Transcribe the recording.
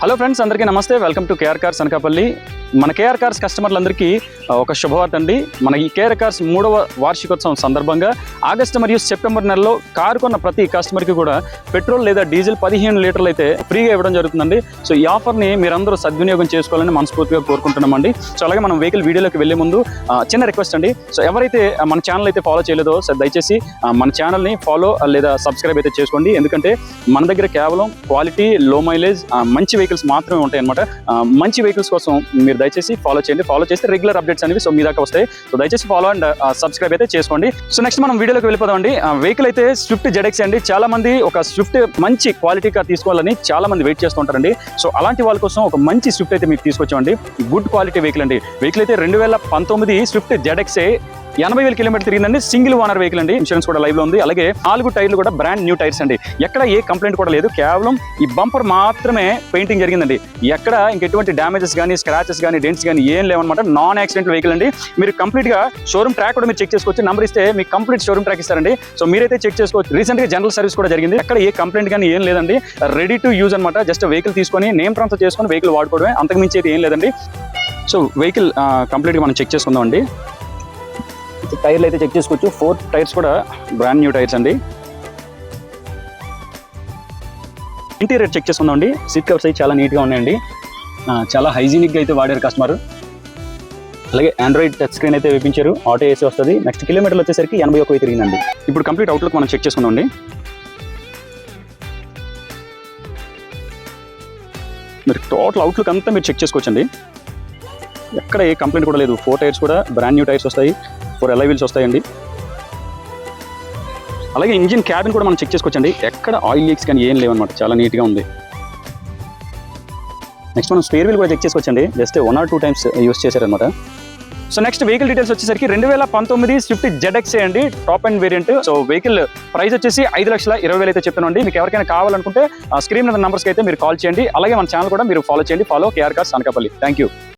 Hello friends, అందరికీ నమస్తే. Welcome to KR Cars Anakapalli. మన కేఆర్ కార్స్ కస్టమర్లందరికీ ఒక శుభవార్త అండి. మన ఈ కేఆర్ కార్స్ 3వ వార్షికోత్సవం సందర్భంగా ఆగస్టు మరియు సెప్టెంబర్ నెలలో కారు కొన్న ప్రతి కస్టమర్కి కూడా పెట్రోల్ లేదా డీజిల్ 15 లీటర్లు అయితే ఫ్రీగా ఇవ్వడం జరుగుతుందండి. సో ఈ ఆఫర్ని మీరందరూ సద్వినియోగం చేసుకోవాలని మనస్ఫూర్తిగా కోరుకుంటున్నామండి. సో అలాగే మనం వెహికల్ వీడియోలోకి వెళ్లే ముందు చిన్న రిక్వెస్ట్ అండి. సో ఎవరైతే మన ఛానల్ అయితే ఫాలో చేయలేదో దయచేసి మన ఛానల్ని ఫాలో లేదా సబ్స్క్రైబ్ అయితే చేసుకోండి. ఎందుకంటే మన దగ్గర కేవలం క్వాలిటీ, లో మైలేజ్, మంచి వెహికల్స్ మాత్రమే ఉంటాయి అనమాట. మంచి వెహికల్స్ కోసం మీరు దయచేసి ఫాలో చేయండి. ఫాలో చేస్తే రెగ్యులర్ అప్డేట్స్ అనేవి మీ దాకా వస్తాయి. సో దయచేసి ఫాలో అండ్ సబ్స్క్రైబ్ అయితే చేసుకోండి. సో నెక్స్ట్ మనం వీడియోలోకి వెళ్ళిపోదామండి. వెహికల్ అయితే స్విఫ్ట్ ZX అండి. చాలా మంది ఒక స్విఫ్ట్ మంచి క్వాలిటీ కార్ తీసుకోవాలని చాలా మంది వెయిట్ చేస్తూ ఉంటారండి. సో అలాంటి వాళ్ళ కోసం ఒక మంచి స్విఫ్ట్ అయితే మీకు తీసుకొచ్చామండి. గుడ్ క్వాలిటీ వెహికల్ అండి. వెహికల్ అయితే 2019 స్విఫ్ట్ ZX 80,000 కిలోమీటర్ తిరిగిందండి. సింగిల్ ఓనర్ వెహికల్ అండి. ఇన్సూరెన్స్ కూడా లైవ్ లో ఉంది. అలాగే 4 టైర్లు కూడా బ్రాండ్ న్యూ టైర్స్ అండి. ఎక్కడ ఏ కంప్లైంట్ కూడా లేదు. కేవలం ఈ బంపర్ మాత్రమే పెయింటింగ్ జరిగిందండి. ఎక్కడ ఇంకెటువంటి డ్యామేజెస్ కానీ, స్క్రాచెస్ కానీ, డెంట్స్ కానీ ఏం లేవన్నమాట. నాన్ యాక్సిడెంట్ వెహికల్ అండి. మీరు కంప్లీట్ గా షోరూమ్ ట్రాక్ కూడా మీరు చెక్ చేసుకోవచ్చు. నంబర్ ఇస్తే మీకు కంప్లీట్ షోరూమ్ ట్రాక్ ఇస్తారండి. సో మీరైతే చెక్ చేసుకోవచ్చు. రీసెంట్ గా జనరల్ సర్వీస్ కూడా జరిగింది. ఎక్కడ ఏ కంప్లైంట్ కానీ ఏం లేదండి. రెడీ టు యూజ్ అనమాట. జస్ట్ వెహికల్ తీసుకొని నేమ్ ట్రాన్స్ఫర్ చేసుకొని వెహికల్ వాడుకోవడమే, అంతకు మించి అయితే ఏం లేదండి. సో వెహికల్ కంప్లీట్ గా మనం చెక్ చేసుకుందాం అండి. టైర్లు అయితే చెక్ చేసుకోవచ్చు. 4 టైర్స్ కూడా బ్రాండ్ న్యూ టైర్స్ అండి. ఇంటీరియర్ చెక్ చేసుకుందాం అండి. సీట్ కవర్స్ అయితే చాలా నీట్గా ఉన్నాయండి. చాలా హైజీనిక్గా అయితే వాడారు కస్టమర్. అలాగే ఆండ్రాయిడ్ టచ్ స్క్రీన్ అయితే వేపించారు. ఆటో ఏసీ వస్తుంది. నెక్స్ట్ కిలోమీటర్లు వచ్చేసరికి 81 తిరిగిందండి. ఇప్పుడు కంప్లీట్ అవుట్లుక్ మనం చెక్ చేసుకుందాం అండి. మీరు టోటల్ అవుట్లుక్ అంతా మీరు చెక్ చేసుకోవచ్చండి. ఎక్కడ ఏ కంప్లైంట్ కూడా లేదు. 4 టైర్స్ కూడా బ్రాండ్ న్యూ టైర్స్ వస్తాయి. 4 alloy wheels వస్తాయండి. అలాగే ఇంజిన్ క్యాబిన్ కూడా మనం చెక్ చేసుకోవచ్చండి. ఎక్కడ ఆయిల్ లీక్స్ కానీ ఏం లేవన్నమాట. చాలా నీట్గా ఉంది. నెక్స్ట్ మనం స్పేర్ వీల్ కూడా చెక్ చేసుకోవచ్చండి. జస్ట్ 1 or 2 times యూస్ చేశారనమాట. సో నెక్స్ట్ వెహికల్ డీటెయిల్స్ వచ్చేసరికి 2019 స్విఫ్ట్ ZX అండి. Top and variant. So vehicle price వచ్చేసి 5,20,000 అయితే చెప్తానండి. మీకు ఎవరికైనా కావాలనుకుంటే స్క్రీన్ మీద నంబర్స్కి అయితే మీరు కాల్ చేయండి. అలాగే మన ఛానల్ కూడా మీరు ఫాలో చేయండి. Follow KR Cars Anakapalli. Thank you.